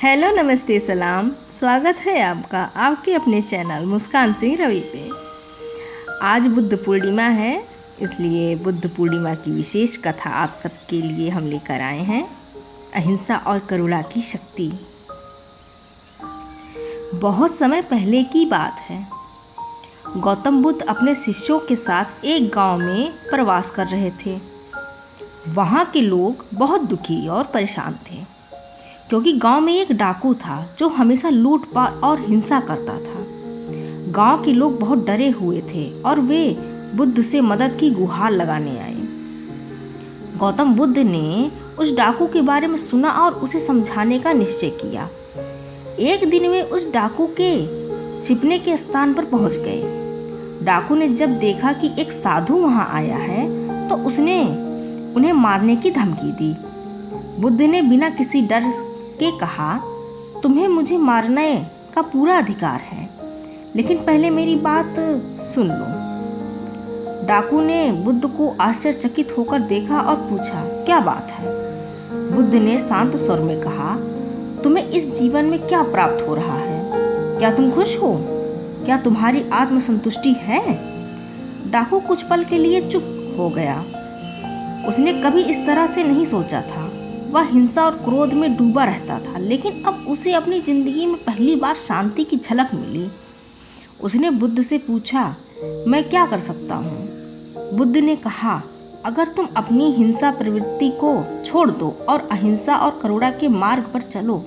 Hello, नमस्ते, सलाम। स्वागत है आपका आपके अपने चैनल मुस्कान सिंह रवि पे। आज बुद्ध पूर्णिमा है, इसलिए बुद्ध पूर्णिमा की विशेष कथा आप सबके लिए हम लेकर आए हैं। अहिंसा और करुणा की शक्ति। बहुत समय पहले की बात है। गौतम बुद्ध अपने शिष्यों के साथ एक गांव में प्रवास कर रहे थे। वहाँ के लोग बहुत दुखी और परेशान थे, क्योंकि गांव में एक डाकू था जो हमेशा लूटपाट और हिंसा करता था। गांव के लोग बहुत डरे हुए थे और वे बुद्ध से मदद की गुहार लगाने आए। गौतम बुद्ध ने उस डाकू के बारे में सुना और उसे समझाने का निश्चय किया। एक दिन वे उस डाकू के छिपने के स्थान पर पहुंच गए। डाकू ने जब देखा कि एक साधु वहां आया है तो उसने उन्हें मारने की धमकी दी। बुद्ध ने बिना किसी डर के कहा, तुम्हें मुझे मारने का पूरा अधिकार है, लेकिन पहले मेरी बात सुन लो। डाकू ने बुद्ध को आश्चर्यचकित होकर देखा और पूछा, क्या बात है? बुद्ध ने शांत स्वर में कहा, तुम्हें इस जीवन में क्या प्राप्त हो रहा है? क्या तुम खुश हो? क्या तुम्हारी आत्मसंतुष्टि है? डाकू कुछ पल के लिए चुप हो गया। उसने कभी इस तरह से नहीं सोचा था। वह हिंसा और क्रोध में डूबा रहता था, लेकिन अब उसे अपनी जिंदगी में पहली बार शांति की झलक मिली। उसने बुद्ध से पूछा, मैं क्या कर सकता हूँ? बुद्ध ने कहा, अगर तुम अपनी हिंसा प्रवृत्ति को छोड़ दो और अहिंसा और करुणा के मार्ग पर चलो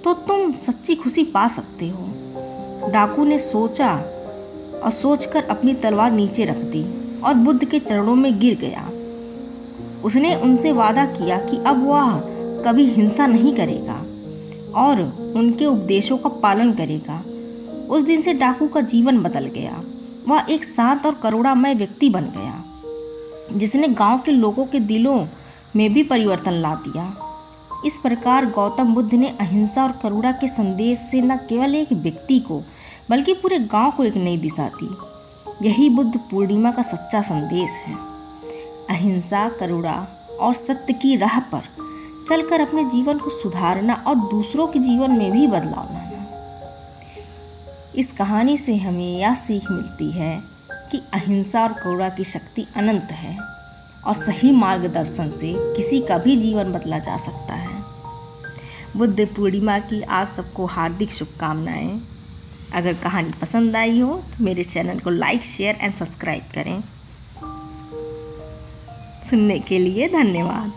तो तुम सच्ची खुशी पा सकते हो। डाकू ने सोचा और सोचकर अपनी तलवार नीचे रख दी और बुद्ध के चरणों में गिर गया। उसने उनसे वादा किया कि अब वह कभी हिंसा नहीं करेगा और उनके उपदेशों का पालन करेगा। उस दिन से डाकू का जीवन बदल गया। वह एक शांत और करुणामय व्यक्ति बन गया, जिसने गांव के लोगों के दिलों में भी परिवर्तन ला दिया। इस प्रकार गौतम बुद्ध ने अहिंसा और करुणा के संदेश से न केवल एक व्यक्ति को बल्कि पूरे गांव को एक नई दिशा दी। यही बुद्ध पूर्णिमा का सच्चा संदेश है। अहिंसा, करुणा और सत्य की राह पर चलकर अपने जीवन को सुधारना और दूसरों के जीवन में भी बदलाव लाना। इस कहानी से हमें यह सीख मिलती है कि अहिंसा और करुणा की शक्ति अनंत है और सही मार्गदर्शन से किसी का भी जीवन बदला जा सकता है। बुद्ध पूर्णिमा की आप सबको हार्दिक शुभकामनाएं। अगर कहानी पसंद आई हो तो मेरे चैनल को लाइक, शेयर एंड सब्सक्राइब करें। सुनने के लिए धन्यवाद।